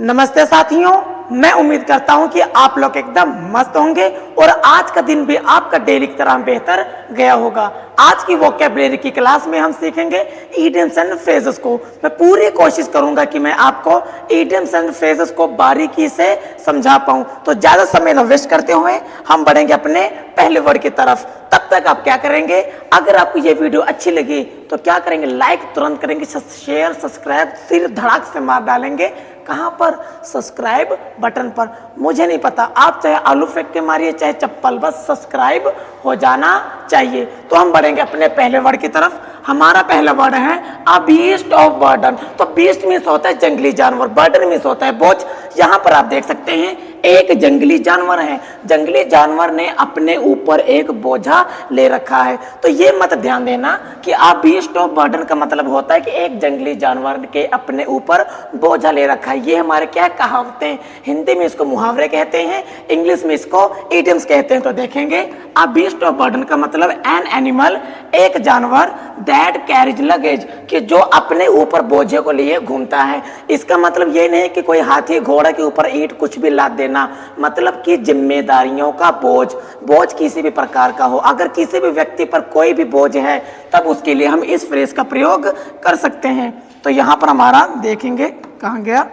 नमस्ते साथियों, मैं उम्मीद करता हूं कि आप लोग एकदम मस्त होंगे और आज का दिन भी आपका डेली की तरह बेहतर गया होगा। आज की वोकैबुलरी की क्लास में हम सीखेंगे इडियम्स एंड फ्रेजेस को। मैं पूरी कोशिश करूंगा कि मैं आपको इडियम्स एंड फ्रेजेस को बारीकी से समझा पाऊं। तो ज्यादा समय न वेस्ट करते हुए हम बढ़ेंगे अपने पहले वर्ड की तरफ। तब तक आप क्या करेंगे, अगर आपको ये वीडियो अच्छी लगी तो क्या करेंगे, लाइक तुरंत करेंगे, शेयर सब्सक्राइब सिर धड़ाक से मार डालेंगे। कहां पर? सब्सक्राइब बटन पर। मुझे नहीं पता, आप चाहे आलू फेंक के मारिए चाहे चप्पल, बस सब्सक्राइब हो जाना चाहिए। तो हम बढ़ेंगे अपने पहले वर्ड की तरफ। हमारा पहला वर्ड है अ बीस्ट ऑफ बर्डन। तो बीस्ट मीन्स होता है जंगली जानवर, बर्डन मीन्स होता है बोझ। यहाँ पर आप देख सकते हैं एक जंगली जानवर है, जंगली जानवर ने अपने ऊपर एक बोझा ले रखा है। तो ये मत ध्यान देना कि अ बीस्ट ऑफ बर्डन का मतलब होता है कि एक जंगली जानवर के अपने ऊपर बोझा ले रखा है। ये हमारे क्या कहावतें, हिंदी में इसको मुहावरे कहते हैं, इंग्लिश में इसको इडियम्स कहते हैं। तो देखेंगे अ बीस्ट ऑफ बर्डन का मतलब एन एनिमल, एक जानवर दैट कैरीज लगेज, कि जो अपने ऊपर बोझे को लिए घूमता है। इसका मतलब ये नहीं कि कोई हाथी घोड़ा के ऊपर ईंट कुछ भी लाद देना, मतलब कि जिम्मेदारियों का बोझ, बोझ किसी भी प्रकार का हो। अगर किसी भी व्यक्ति पर कोई भी बोझ है तब उसके लिए हम इस फ्रेज का प्रयोग कर सकते हैं। तो यहां पर हमारा देखेंगे, कहां गया,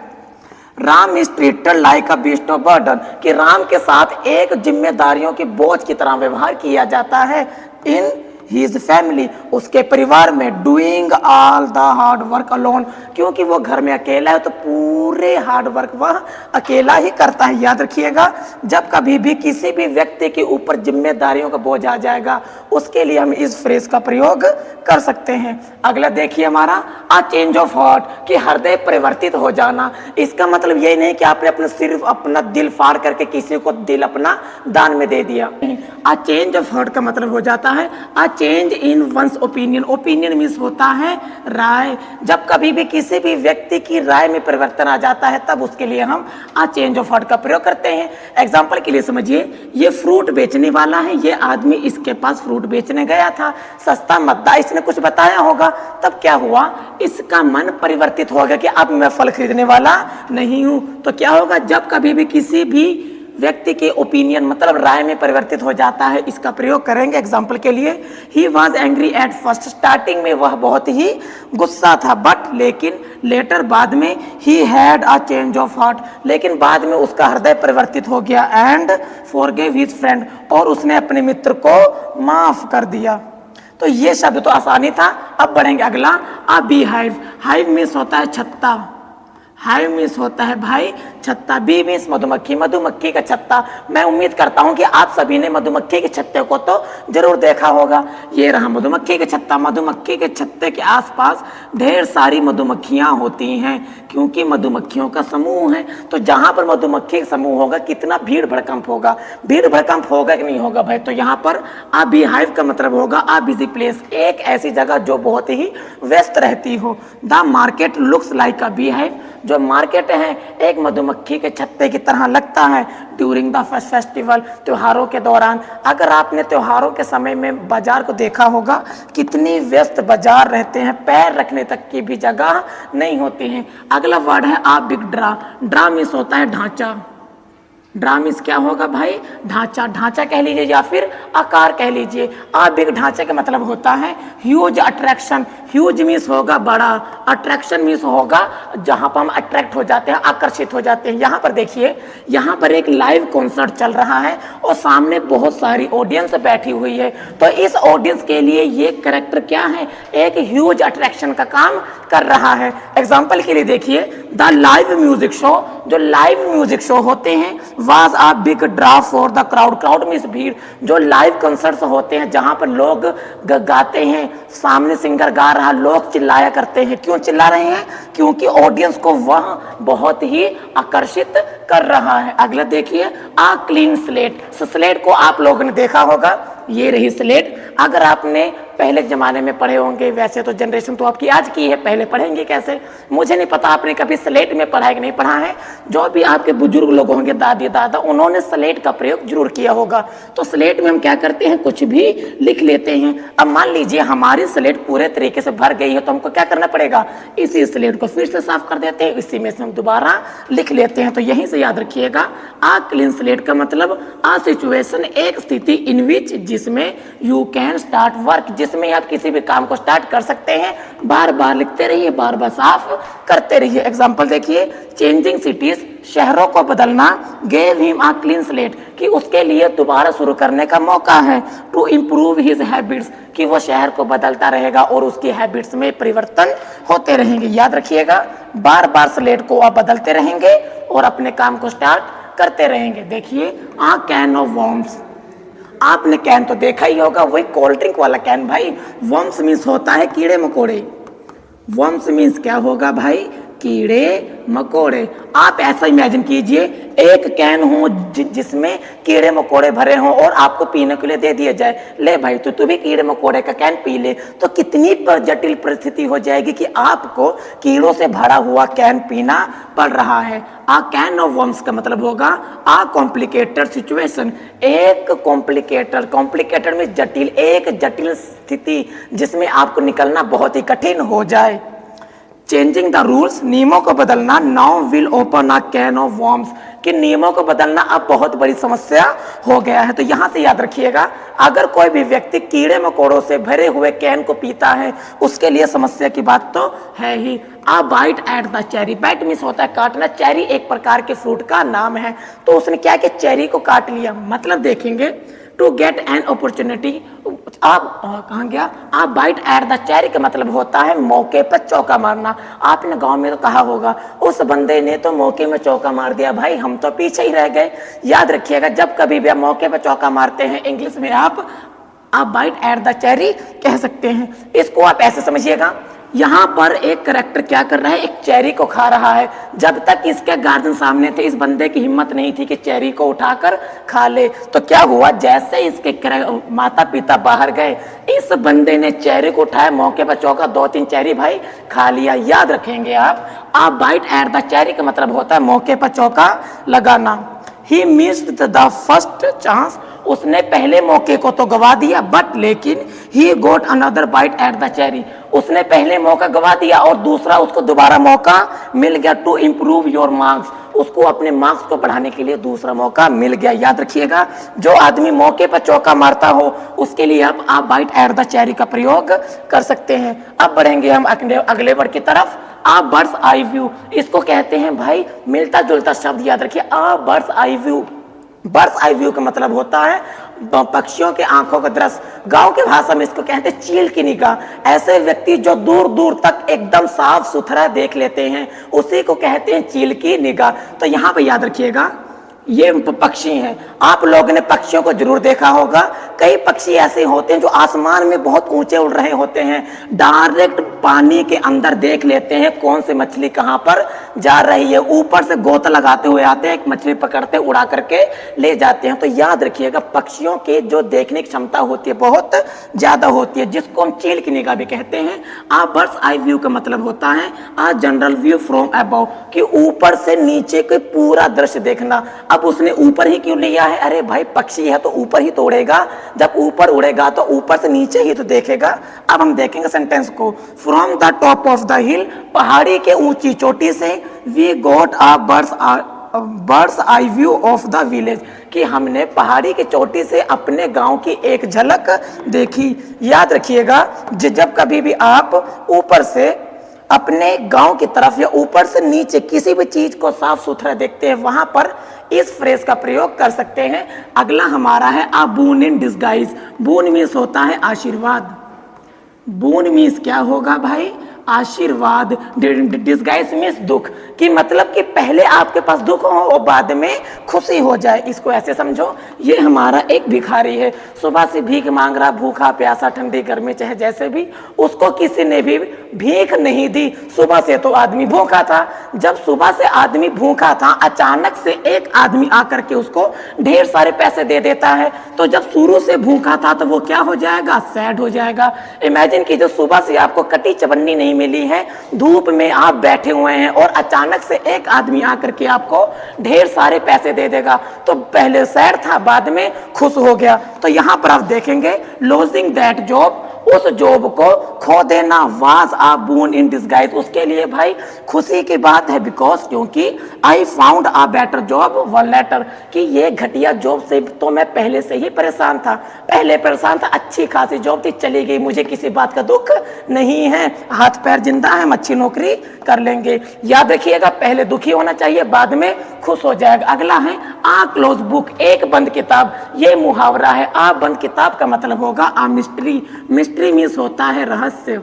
Ram is treated like a beast of burden, कि राम के साथ एक जिम्मेदारियों के बोझ की तरह व्यवहार किया जाता है। इन हिज फैमिली, उसके परिवार में, doing all the hard work alone, क्योंकि वो घर में अकेला है तो पूरे हार्ड वर्क वह अकेला ही करता है। याद रखिएगा, जब कभी भी किसी भी व्यक्ति के ऊपर जिम्मेदारियों का बोझ आ जाएगा उसके लिए हम इस फ्रेज का प्रयोग कर सकते हैं। अगला देखिए हमारा अ चेंज ऑफ हार्ट, कि हृदय परिवर्तित हो जाना। इसका मतलब ये नहीं कि आपने अपना सिर्फ अपना दिल फाड़ करके किसी को दिल अपना दान में दे दिया। अ चेंज ऑफ हार्ट का मतलब हो जाता है a change in once opinion. Opinion means होता है राय। जब कभी भी किसी भी व्यक्ति की राय में परिवर्तन आ जाता है तब उसके लिए हम अ चेंज ऑफ हार्ट का प्रयोग करते हैं। एग्जांपल के लिए समझिए, ये फ्रूट बेचने वाला है, ये आदमी इसके पास फ्रूट बेचने गया था, सस्ता मद्दा इसने कुछ बताया होगा, तब क्या हुआ, इसका मन परिवर्तित हो गया कि अब मैं फल खरीदने वाला नहीं हूं। तो क्या होगा, जब कभी भी किसी भी व्यक्ति के ओपिनियन मतलब राय में परिवर्तित हो जाता है, इसका प्रयोग करेंगे। एग्जाम्पल के लिए, he was angry at first, starting में वह बहुत ही गुस्सा था, बट लेकिन लेटर बाद में, he had a change of heart, लेकिन बाद में उसका हृदय परिवर्तित हो गया, एंड फॉरगिव हिज फ्रेंड, और उसने अपने मित्र को माफ कर दिया। तो ये शब्द तो आसानी था। अब बढ़ेंगे अगला अ बी हाइव। हाइव मीन्स होता है छत्ता, हाइव मीन्स होता है भाई छत्ता, बी मीन्स मधुमक्खी, मधुमक्खी का छत्ता। मैं उम्मीद करता हूं कि आप सभी ने मधुमक्खी के छत्ते को तो जरूर देखा होगा। ये रहा मधुमक्खी के छत्ता। मधुमक्खी के छत्ते के आसपास ढेर सारी मधुमक्खियां होती हैं, क्योंकि मधुमक्खियों का समूह है। तो जहां पर मधुमक्खी का समूह होगा कितना भीड़ भड़कंप होगा, भीड़ भड़कंप होगा कि नहीं होगा भाई। तो यहाँ पर अ बी हाइव का मतलब होगा अ बिजी प्लेस, एक ऐसी जगह जो बहुत ही व्यस्त रहती हो। The market looks like a bee hive, जो मार्केट है एक मधुमक्खी के छत्ते की तरह लगता है। ड्यूरिंग द फेस्टिवल, त्योहारों के दौरान। अगर आपने त्योहारों के समय में बाजार को देखा होगा, कितनी व्यस्त बाजार रहते हैं, पैर रखने तक की भी जगह नहीं होती है। अगला वर्ड है आ बिग ड्रा। ड्रा मीन्स होता है ढांचा। ड्रा मीन्स क्या होगा भाई, ढांचा, ढांचा कह लीजिए या फिर आकार कह लीजिए। आ बिग ढांचे का मतलब होता है ह्यूज अट्रैक्शन। ह्यूज मीन्स होगा बड़ा, अट्रैक्शन मीन्स होगा जहां पर हम अट्रैक्ट हो जाते हैं, आकर्षित हो जाते हैं। यहाँ पर देखिए, यहाँ पर एक लाइव कॉन्सर्ट चल रहा है और सामने बहुत सारी ऑडियंस बैठी हुई है। तो इस ऑडियंस के लिए ये कैरेक्टर क्या है, एक ह्यूज अट्रैक्शन का काम कर रहा है। एग्जाम्पल के लिए देखिए, द लाइव म्यूजिक शो, जो लाइव म्यूजिक शो होते हैं, was a big draw for the crowd. Crowd means भीड़। जो लाइव कंसर्ट्स होते हैं जहां पर लोग गाते हैं, सामने सिंगर गा रहा, लोग चिल्लाया करते हैं। क्यों चिल्ला रहे हैं, क्योंकि ऑडियंस को वह बहुत ही आकर्षित कर रहा है। अगला देखिए अ क्लीन स्लेट। स्लेट को आप लोगों ने देखा होगा, ये रही स्लेट। अगर आपने पहले के ज़माने में पढ़े होंगे, वैसे तो जनरेशन तो आपकी आज की है, पहले पढ़ेंगे कैसे? मुझे नहीं पता आपने कभी स्लेट में पढ़ा है कि नहीं पढ़ा है। जो भी आपके बुजुर्ग लोग होंगे, दादी दादा, उन्होंने स्लेट का प्रयोग जरूर किया होगा। तो स्लेट में हम क्या करते हैं, कुछ भी लिख लेते हैं। अब मान लीजिए हमारी स्लेट पूरे तरीके से भर गई है, तो हमको क्या करना पड़ेगा, इसी स्लेट को फिर से साफ कर देते हैं, इसी में से हम दोबारा लिख लेते हैं। तो यहीं से याद रखिएगा, आ क्लीन स्लेट का मतलब आ सिचुएशन, एक स्थिति इन विच, जिसमें यू कैन स्टार्ट वर्क, जिसमें आप किसी भी काम को स्टार्ट कर सकते हैं। बार बार लिखते रहिए, बार बार साफ करते रहिए। एग्जाम्पल देखिए, चेंजिंग सिटीज, शहरों को बदलना, गेव हिम आ क्लीन स्लेट, कि उसके लिए दोबारा शुरू करने का मौका है। टू इम्प्रूव हिज हैबिट्स, कि वो शहर को बदलता रहेगा और उसकी हैबिट्स में परिवर्तन होते रहेंगे। याद रखिएगा, बार बार स्लेट को आप बदलते रहेंगे और अपने काम को स्टार्ट करते रहेंगे। देखिए, आ कैन ऑफ वर्म्स, आपने कैन तो देखा ही होगा, वही कोल्ड ड्रिंक वाला कैन भाई। वर्म्स मीन्स होता है कीड़े मकोड़े। वर्म्स मीन्स क्या होगा भाई, कीड़े मकोड़े। आप ऐसा इमेजिन कीजिए, एक कैन हो जिसमें कीड़े मकोड़े भरे हों और आपको पीने के लिए दे दिया जाए, ले भाई तू भी कीड़े मकोड़े का कैन पी ले, तो कितनी जटिल परिस्थिति हो जाएगी कि आपको कीड़ों से भरा हुआ कैन पीना पड़ रहा है। आ कैन ऑफ वर्म्स का मतलब होगा आ कॉम्प्लिकेटेड सिचुएशन, एक कॉम्प्लिकेटेड में जटिल, एक जटिल स्थिति जिसमें आपको निकलना बहुत ही कठिन हो जाए। चेंजिंग द रूल्स, नियमों को बदलना, now will open a can of worms, कि नियमों को बदलना अब बहुत बड़ी समस्या हो गया है। तो यहाँ से याद रखिएगा, अगर कोई भी व्यक्ति कीड़े मकोड़ों से भरे हुए कैन को पीता है, उसके लिए समस्या की बात तो है ही। A bite at the cherry, bite means होता है काटना, चेरी एक प्रकार के फ्रूट का नाम है। तो उसने क्या किया, चेरी को काट लिया। मतलब देखेंगे, टू गेट एन अपॉर्चुनिटी, आप कहाँ गया, आप बाइट एट द चेरी का मतलब होता है मौके पर चौका मारना। आपने गांव में तो कहा होगा, उस बंदे ने तो मौके में चौका मार दिया, भाई हम तो पीछे ही रह गए। याद रखिएगा, जब कभी भी आप मौके पर चौका मारते हैं, इंग्लिश में आप बाइट एट द चेरी कह सकते हैं। इसको आप ऐसे समझिएगा, यहाँ पर एक कैरेक्टर क्या कर रहा है, एक चेरी को खा रहा है। जब तक इसके गार्जियन सामने थे, इस बंदे की हिम्मत नहीं थी कि चेरी को उठाकर खा ले। तो क्या हुआ, जैसे इसके माता पिता बाहर गए, इस बंदे ने चेरी को उठाया, मौके पर चौका, 2-3 चेरी भाई खा लिया। याद रखेंगे आप बाइट एट द चेरी का मतलब होता है मौके पर चौका लगाना। He missed the first chance, उसने पहले मौके को तो गवा दिया, बट लेकिन he got another bite at the cherry, उसने पहले मौका गवा दिया और दूसरा उसको दोबारा मौका मिल गया। टू इम्प्रूव योर मार्क्स, उसको अपने मार्क्स को बढ़ाने के लिए दूसरा मौका मिल गया। याद रखिएगा, जो आदमी मौके पर चौका मारता हो, उसके लिए आप बाइट एट द चेरी का प्रयोग कर सकते हैं। अब बढ़ेंगे हम अगले वर्ड की तरफ। आ बर्ड्स आई व्यू, इसको कहते हैं भाई मिलता जुलता शब्द, याद रखिए, a bird's eye view. Bird's eye view का मतलब होता है पक्षियों के आंखों का दृश्य। गांव की भाषा में इसको कहते हैं चील की निगाह। ऐसे व्यक्ति जो दूर दूर तक एकदम साफ सुथरा देख लेते हैं, उसी को कहते हैं चील की निगाह। तो यहाँ पे याद रखिएगा, ये पक्षी हैं। आप लोगों ने पक्षियों को जरूर देखा होगा। कई पक्षी ऐसे होते हैं जो आसमान में बहुत ऊंचे उड़ रहे होते हैं, डायरेक्ट पानी के अंदर देख लेते हैं कौन सी मछली कहाँ पर जा रही है। ऊपर से गोता लगाते हुए आते हैं, एक मछली पकड़ते उड़ा करके ले जाते हैं। तो याद रखिएगा, पक्षियों की जो देखने की क्षमता होती है बहुत ज्यादा होती है, जिसको हम चील की निगाह भी कहते हैं। आ बर्ड्स आई व्यू का मतलब होता है आ जनरल व्यू फ्रॉम अबव, कि ऊपर से नीचे के पूरा दृश्य देखना। अब उसने ऊपर ही क्यों लिया है, अरे भाई पक्षी है तो ऊपर ही तो उड़ेगा, जब ऊपर उड़ेगा तो ऊपर से नीचे ही तो देखेगा। अब हम देखेंगे सेंटेंस को, from the top of the hill, पहाड़ी के ऊंची चोटी से, we got a bird's eye view of the village, कि हमने पहाड़ी की चोटी से अपने गांव की एक झलक देखी। याद रखिएगा, जब कभी भी आप ऊपर से अपने गांव की तरफ या ऊपर से नीचे किसी भी चीज को साफ सुथरा देखते हैं, वहां पर इस फ्रेज का प्रयोग कर सकते हैं। अगला हमारा है आ बून इन डिस्गाइज। बून मीन्स होता है आशीर्वाद। बून मीन्स क्या होगा भाई, आशीर्वाद। डिस्गाइज मीन्स दुख, कि मतलब कि पहले आपके पास दुख हो और बाद में खुशी हो जाए। इसको ऐसे समझो, ये हमारा एक भिखारी है, सुबह से भीख मांग रहा, भूखा प्यासा, ठंडी गर्मी चाहे जैसे भी, उसको किसी ने भी भीख नहीं दी। सुबह से तो आदमी भूखा था। जब सुबह से आदमी भूखा था, अचानक से एक आदमी आकर के उसको ढेर सारे पैसे दे देता है, तो जब शुरू से भूखा था तो वो क्या हो जाएगा, सैड हो जाएगा। इमेजिन कीजिए सुबह से आपको कटी चवन्नी नहीं मिली है, धूप में आप बैठे हुए हैं और अचानक से एक आदमी आकर के आपको ढेर सारे पैसे दे देगा, तो पहले सैड था, बाद में खुश हो गया। तो यहां पर आप देखेंगे लॉजिंग दैट जॉब, उस जॉब को खो देना, was uh boon in disguise, उसके लिए भाई खुशी की बात है। बिकॉज क्योंकि I found a better job one letter, कि ये घटिया जॉब से तो मैं पहले से ही परेशान था, पहले परेशान था, अच्छी खासी जॉब थी, चली गई, मुझे किसी बात का दुख नहीं है, हाथ पैर जिंदा है, हम अच्छी नौकरी कर लेंगे। याद रखिएगा, पहले दुखी होना चाहिए, बाद में खुश हो जाएगा। अगला है आ क्लोज बुक, एक बंद किताब, ये मुहावरा है। आ बंद किताब का मतलब होगा आ मिस्ट्री, मिस्ट्री मीन्स होता है रहस्य,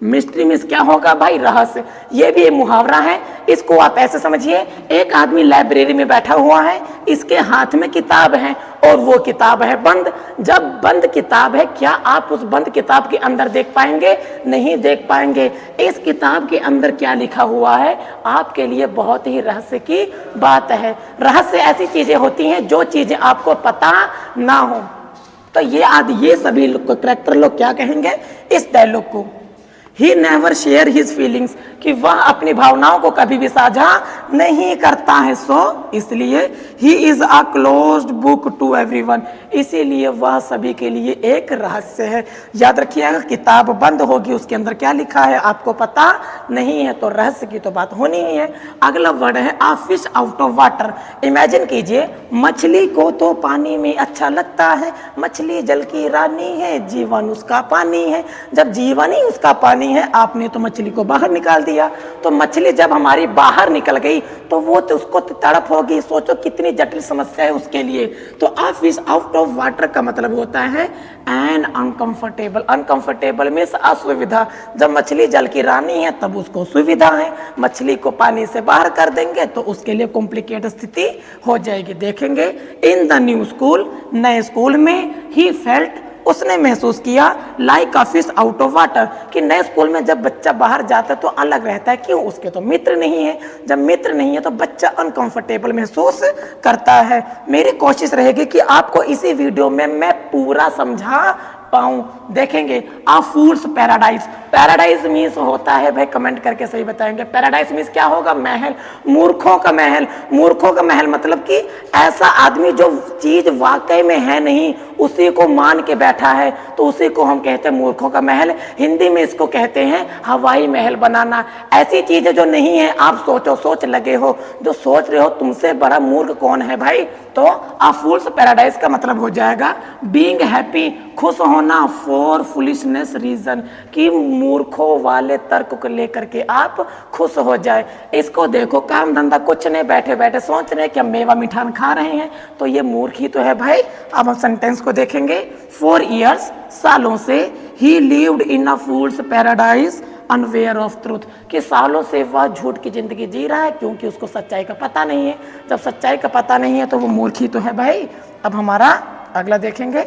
मिस्ट्री मीन्स क्या होगा भाई, रहस्य। ये भी एक मुहावरा है, इसको आप ऐसे समझिए, एक आदमी लाइब्रेरी में बैठा हुआ है, इसके हाथ में किताब है और वो किताब है बंद। जब बंद किताब है, क्या आप उस बंद किताब के अंदर देख पाएंगे, नहीं देख पाएंगे। इस किताब के अंदर क्या लिखा हुआ है आपके लिए बहुत ही रहस्य की बात है। रहस्य ऐसी चीजें होती हैं जो चीजें आपको पता ना हो। तो ये सभी करेक्टर लोग क्या कहेंगे इस डायलॉग को, he never share his feelings, कि वह अपनी भावनाओं को कभी भी साझा नहीं करता है। सो इसलिए he is a closed book to everyone, इसीलिए वह सभी के लिए एक रहस्य है। याद रखिएगा, किताब बंद होगी, उसके अंदर क्या लिखा है आपको पता नहीं है, तो रहस्य की तो बात होनी ही है। अगला वर्ड है a fish out of water. Imagine कीजिए, मछली को तो पानी में अच्छा लगता है, मछली जल की रानी है, जीवन उसका पानी है। जब जीवन ही उसका पानी है, आपने तो मछली को बाहर निकाल दिया, तो मछली जब हमारी बाहर निकल गई तो वो तो उसको तड़प होगी। सोचो कितनी जटिल समस्या है उसके लिए। तो आ फिश आउट ऑफ वाटर का मतलब होता है एन अनकंफर्टेबल, अनकंफर्टेबल मीन्स असुविधा। जब मछली जल की रानी है तब उसको सुविधा है, मछली को पानी से बाहर कर देंगे तो उसके लिए कॉम्प्लिकेटेड स्थिति हो जाएगी। देखेंगे इन द न्यू स्कूल, नए स्कूल में, ही फेल्ट, उसने महसूस किया like a fish out of water, कि नए स्कूल में जब बच्चा बाहर जाता है तो अलग रहता है। क्यों? उसके तो मित्र नहीं है। जब मित्र नहीं है तो बच्चा अनकंफर्टेबल महसूस करता है। मेरी कोशिश रहेगी कि आपको इसी वीडियो में मैं पूरा समझा पाऊं। देखेंगे आ फूल्स पैराडाइज, पैराडाइज मीन्स होता है, भाई कमेंट करके सही बताएंगे, पैराडाइज मीन्स क्या होगा, महल, मूर्खों का महल। मूर्खों का महल मतलब कि ऐसा आदमी जो चीज वाकई में है नहीं उसी को मान के बैठा है, तो उसी को हम कहते हैं मूर्खों का महल। हिंदी में इसको कहते हैं हवाई महल बनाना। ऐसी चीजें जो नहीं है, आप सोचो, सोच लगे हो, जो सोच रहे हो तुमसे बड़ा मूर्ख कौन है भाई। तो आ फूल्स पैराडाइज का मतलब हो जाएगा बीइंग हैप्पी, खुश होना, फॉर फुलिशनेस रीजन, कि मूर्खों वाले तर्क को लेकर के आप खुश हो जाए। इसको देखो, काम धंधा कुछ नहीं, बैठे बैठे सोच रहे कि हम मेवा मिठान खा रहे हैं, तो ये मूर्ख ही तो है भाई। अब हम सेंटेंस को देखेंगे, 4 years, सालों से, he lived in a fool's paradise unaware of truth, कि सालों से वह झूठ की जिंदगी जी रहा है क्योंकि उसको सच्चाई का पता नहीं है। जब सच्चाई का पता नहीं है तो वो मूर्ख ही तो है भाई। अब हमारा अगला देखेंगे,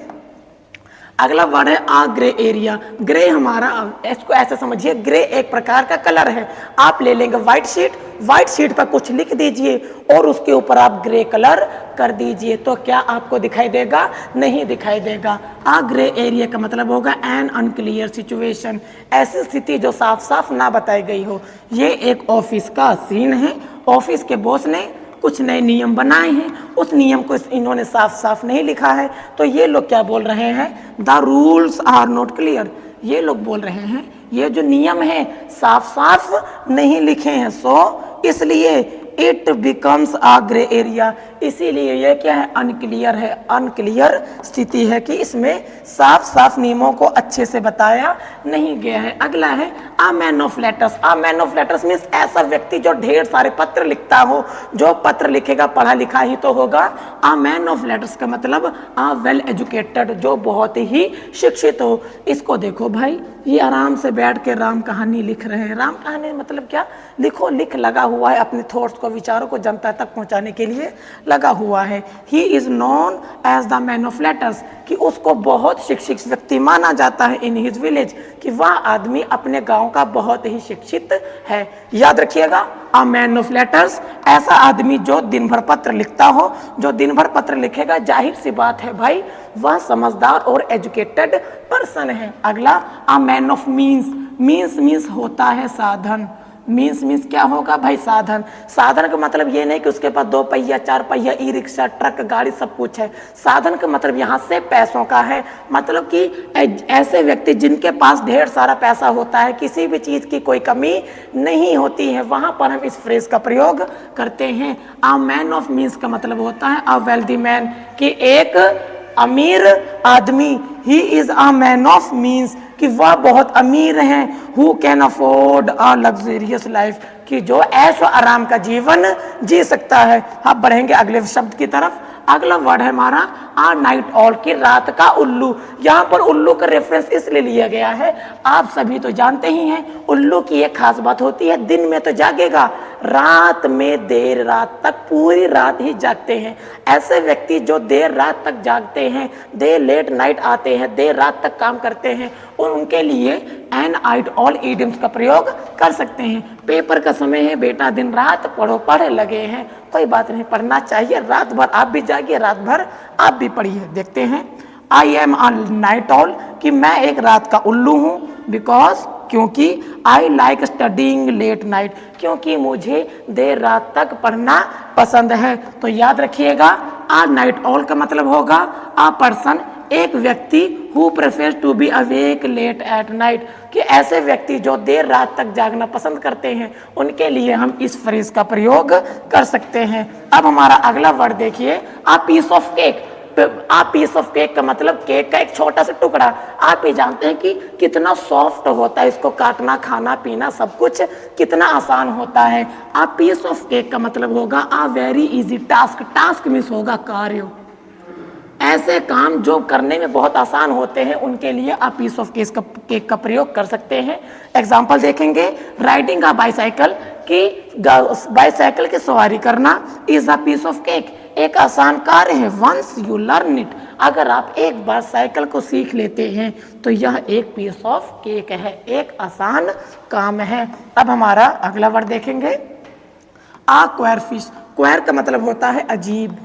अगला वर्ड है आ ग्रे एरिया। ग्रे हमारा, इसको ऐसे समझिए, ग्रे एक प्रकार का कलर है। आप ले लेंगे व्हाइट शीट, व्हाइट शीट पर कुछ लिख दीजिए और उसके ऊपर आप ग्रे कलर कर दीजिए, तो क्या आपको दिखाई देगा? नहीं दिखाई देगा। आ ग्रे एरिया का मतलब होगा एन अनक्लियर सिचुएशन, ऐसी स्थिति जो साफ साफ ना बताई गई हो। ये एक ऑफिस का सीन है। ऑफिस के बॉस ने कुछ नए नियम बनाए हैं, उस नियम को इन्होंने साफ साफ नहीं लिखा है, तो ये लोग क्या बोल रहे हैं, the rules are not clear. ये लोग बोल रहे हैं ये जो नियम है साफ साफ नहीं लिखे हैं, सो इसलिए it becomes a grey area. इसीलिए ये क्या है, अनक्लियर है, अनक्लियर स्थिति है कि इसमें साफ साफ नियमों को अच्छे से बताया नहीं गया है। अगला है a man of letters. A man of letters means ऐसा व्यक्ति जो ढेर सारे पत्र लिखता हो, जो पत्र लिखेगा पढ़ा लिखा ही तो होगा। अ मैन ऑफ लेटर्स का मतलब अ वेल एजुकेटेड, जो बहुत ही शिक्षित हो। इसको देखो भाई, ये आराम से बैठ के राम कहानी लिख रहे हैं। राम कहानी मतलब क्या, लिखो लिख लगा हुआ है, अपने थॉट्स को, विचारों को जनता तक पहुंचाने के लिए लगा हुआ है। He is known as the man of letters, कि उसको बहुत शिक्षित व्यक्ति माना जाता है इन हिज विलेज, कि वह आदमी अपने गांव का बहुत ही शिक्षित है। याद रखिएगा, अ मैन ऑफ लेटर्स, ऐसा आदमी जो दिन भर पत्र लिखता हो। जो दिन भर पत्र लिखेगा, जाहिर सी बात है भाई, वह समझदार और एजुकेटेड पर्सन है। अगला a man of means. Means होता है साधन। मीन्स क्या होगा भाई, साधन। साधन का मतलब ये नहीं कि उसके पास 2 पहिया 4 पहिया, ई रिक्शा, ट्रक, गाड़ी सब कुछ है। साधन का मतलब यहाँ से पैसों का है, मतलब कि ऐसे व्यक्ति जिनके पास ढेर सारा पैसा होता है, किसी भी चीज़ की कोई कमी नहीं होती है, वहाँ पर हम इस फ्रेज का प्रयोग करते हैं। अ मैन ऑफ मीन्स का मतलब होता है अ वेल्दी मैन, कि एक अमीर आदमी। ही is a man of means, कि वह बहुत अमीर हैं। Who can afford a luxurious life, कि जो ऐश व आराम का जीवन जी सकता है। अब बढ़ेंगे अगले शब्द की तरफ। अगला वर्ड है हमारा आ नाइट ऑल, की रात का उल्लू। यहाँ पर उल्लू का रेफरेंस इसलिए लिया गया है, आप सभी तो जानते ही हैं उल्लू की एक खास बात होती है, दिन में तो जागेगा, रात में देर रात तक, पूरी रात ही जागते हैं। ऐसे व्यक्ति जो देर रात तक जागते हैं, देर लेट नाइट आते हैं, देर रात तक काम करते हैं, उनके लिए एन आइट ऑल ईडियम्स का प्रयोग कर सकते हैं। पेपर का समय है बेटा, दिन रात पढ़ो, पढ़ लगे हैं, कोई बात नहीं, पढ़ना चाहिए। रात भर आप भी जागिए, रात भर आप भी पढ़िए। देखते हैं, I am a night owl, कि मैं एक रात का उल्लू हूँ। बिकॉज, क्योंकि I like studying late night, क्योंकि मुझे देर रात तक पढ़ना पसंद है। तो याद रखिएगा, आ नाइट ऑल का मतलब होगा आ पर्सन, एक व्यक्ति, who prefers to be awake late at night, कि ऐसे व्यक्ति जो देर रात तक जागना पसंद करते हैं, उनके लिए हम इस फ्रेज का प्रयोग कर सकते हैं। अब हमारा अगला वर्ड देखिए, a piece of cake. A piece of cake का मतलब केक का एक छोटा सा टुकड़ा। आप ही जानते हैं कि कितना सॉफ्ट होता है, इसको काटना, खाना पीना सब कुछ कितना आसान होता है। आ पीस ऑफ केक का मतलब होगा a very easy task. Task means होगा कार्य, ऐसे काम जो करने में बहुत आसान होते हैं, उनके लिए आप पीस ऑफ केक का प्रयोग कर सकते हैं। एग्जाम्पल देखेंगे, राइडिंग अ बाईसाइकिल, कि बाईसाइकिल की सवारी करना is a piece of cake, एक आसान कार्य है। वंस यू लर्न इट, अगर आप एक बार साइकिल को सीख लेते हैं तो यह एक पीस ऑफ केक है, एक आसान काम है। अब हमारा अगला वर्ड देखेंगे, आ क्वेर फिश। क्वेर का मतलब होता है अजीब।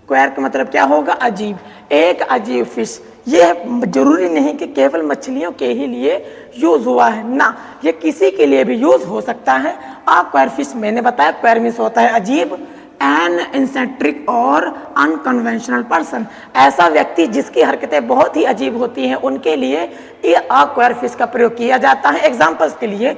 क्वेर का मतलब क्या होगा, अजीब, एक अजीब फिश। ये जरूरी नहीं कि केवल मछलियों के ही लिए यूज हुआ है ना, ये किसी के लिए भी यूज हो सकता है। आ क्वेर फिश मैंने बताया, क्वेर मीन्स होता है अजीब। एन इंसेंट्रिक और अनकन्वेंशनल पर्सन, ऐसा व्यक्ति जिसकी हरकतें बहुत ही अजीब होती हैं, उनके लिए ये आ क्वेर फिश का प्रयोग किया जाता है। एग्जाम्पल्स के लिए,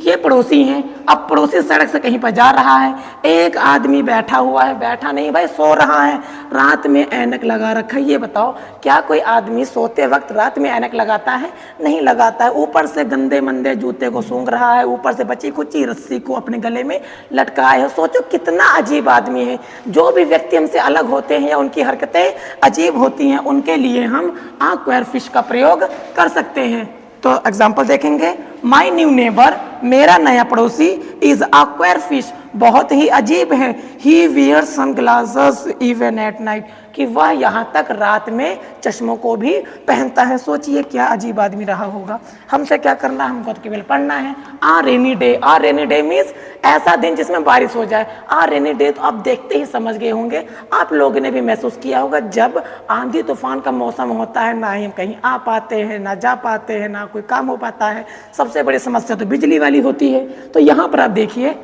ये पड़ोसी हैं, अब पड़ोसी सड़क से कहीं पर जा रहा है, एक आदमी बैठा हुआ है, बैठा नहीं भाई, सो रहा है, रात में ऐनक लगा रखा है। ये बताओ, क्या कोई आदमी सोते वक्त रात में ऐनक लगाता है? नहीं लगाता है। ऊपर से गंदे मंदे जूते को सूंघ रहा है, ऊपर से बची खुची रस्सी को अपने गले में लटकाए है। सोचो कितना अजीब आदमी है। जो भी व्यक्ति हमसे अलग होते हैं या उनकी हरकतें अजीब होती हैं, उनके लिए हम आ क्वेर फिश का प्रयोग कर सकते हैं। तो एग्जाम्पल देखेंगे, माई न्यू नेबर, मेरा नया पड़ोसी, इज अ क्वेर फिश, बहुत ही अजीब है। He wear sunglasses even at night, कि वह यहाँ तक रात में चश्मों को भी पहनता है। सोचिए क्या अजीब आदमी रहा होगा। हमसे क्या करना है, हमको तो केवल पढ़ना है। आ रेनी डे, आ रेनी डे मीन्स ऐसा दिन जिसमें बारिश हो जाए। आ रेनी डे तो आप देखते ही समझ गए होंगे, आप लोगों ने भी महसूस किया होगा, जब आंधी तूफान का मौसम होता है, ना ही हम कहीं आ पाते हैं, ना जा पाते हैं, ना कोई काम हो पाता है। सबसे बड़ी समस्या तो बिजली वाली होती है। तो यहाँ पर आप देखिए,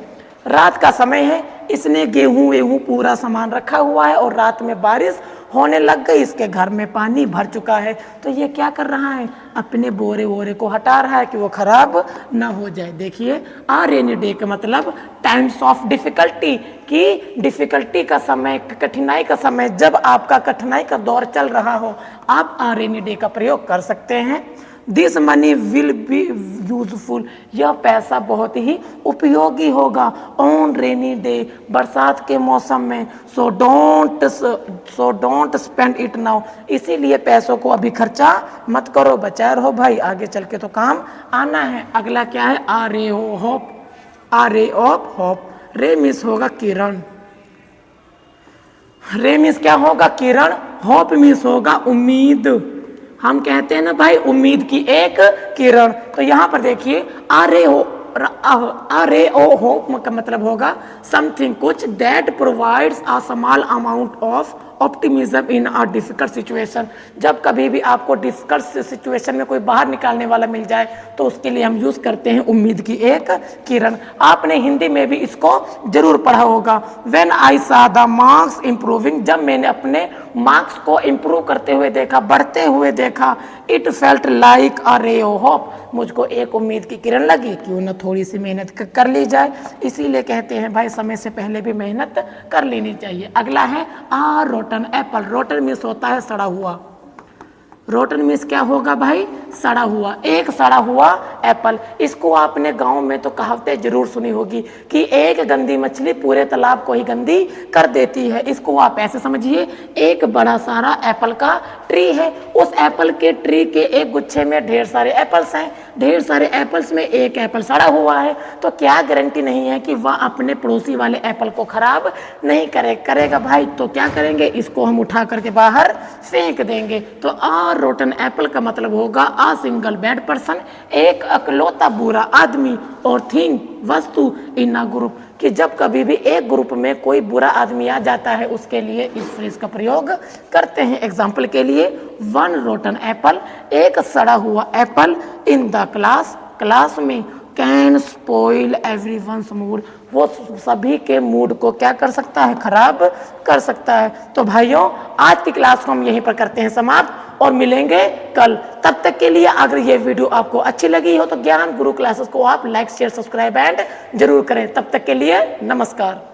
रात का समय है, इसने गेहूं वेहूं पूरा सामान रखा हुआ है और रात में बारिश होने लग गई, इसके घर में पानी भर चुका है। तो ये क्या कर रहा है, अपने बोरे वोरे को हटा रहा है कि वो खराब ना हो जाए। देखिए आ रेनी डे का मतलब टाइम्स ऑफ डिफिकल्टी, कि डिफिकल्टी का समय, कठिनाई का समय, जब आपका कठिनाई का दौर चल रहा हो, आप आ रेनी डे का प्रयोग कर सकते हैं। This money will be useful, यह पैसा बहुत ही उपयोगी होगा ऑन रेनी डे, बरसात के मौसम में। So don't spend it now, इसीलिए पैसों को अभी खर्चा मत करो, बचाए रहो भाई, आगे चल के तो काम आना है। अगला क्या है, आ रे hope, uh ray of hope. रे मिस होगा किरण, रे मिस क्या होगा किरण, होप मिस होगा उम्मीद। हम कहते हैं ना भाई उम्मीद की एक किरण। तो यहां पर देखिए आ रे ओ होप का मतलब होगा समथिंग, कुछ, that provides a small amount of optimism in a difficult situation. जब कभी भी आपको डिफिकल्ट सिचुएशन में कोई बाहर निकालने वाला मिल जाए तो उसके लिए हम यूज करते हैं उम्मीद की एक किरण। आपने हिंदी में भी इसको जरूर पढ़ा होगा। व्हेन आई सा द मार्क्स इंप्रूविंग, जब मैंने अपने मार्क्स को इंप्रूव करते हुए देखा, बढ़ते हुए देखा, it felt like a ray of hope, मुझको एक उम्मीद की किरण लगी, क्यों ना थोड़ी सी मेहनत कर ली जाए। इसीलिए कहते हैं भाई समय से पहले भी मेहनत कर लेनी चाहिए। अगला है आ रोटन एप्पल, रोटन मीन्स होता है सड़ा हुआ, रोटन मीन्स क्या होगा भाई, सड़ा हुआ, एक सड़ा हुआ एप्पल। इसको आपने गांव में तो कहावतें जरूर सुनी होगी कि एक गंदी मछली पूरे तालाब को ही गंदी कर देती है। इसको आप ऐसे समझिए, एक बड़ा सारा एप्पल का ट्री है, उस एप्पल के ट्री के एक गुच्छे में ढेर सारे एप्पल्स हैं, ढेर सारे एप्पल्स में एक एप्पल सड़ा हुआ है, तो क्या गारंटी नहीं है कि वह अपने पड़ोसी वाले एप्पल को खराब नहीं करेगा भाई। तो क्या करेंगे, इसको हम उठा करके बाहर फेंक देंगे। तो आ रोटन एप्पल का मतलब होगा आ सिंगल बैड पर्सन, एक अकलौता बुरा आदमी, और थिंग, वस्तु, इन अ ग्रुप, कि जब कभी भी एक ग्रुप में कोई बुरा आदमी आ जाता है उसके लिए इस फ्रेज का प्रयोग करते हैं। एग्जाम्पल के लिए, वन रोटन एप्पल, एक सड़ा हुआ Apple, in the class, class में, कैन स्पॉइल एवरीवन्स मूड, वो सभी के मूड को क्या कर सकता है, खराब कर सकता है। तो भाइयों आज की क्लास को हम यहीं पर करते हैं समाप्त और मिलेंगे कल। तब तक के लिए अगर ये वीडियो आपको अच्छी लगी हो तो ज्ञान गुरु क्लासेस को आप लाइक शेयर सब्सक्राइब एंड जरूर करें। तब तक के लिए नमस्कार।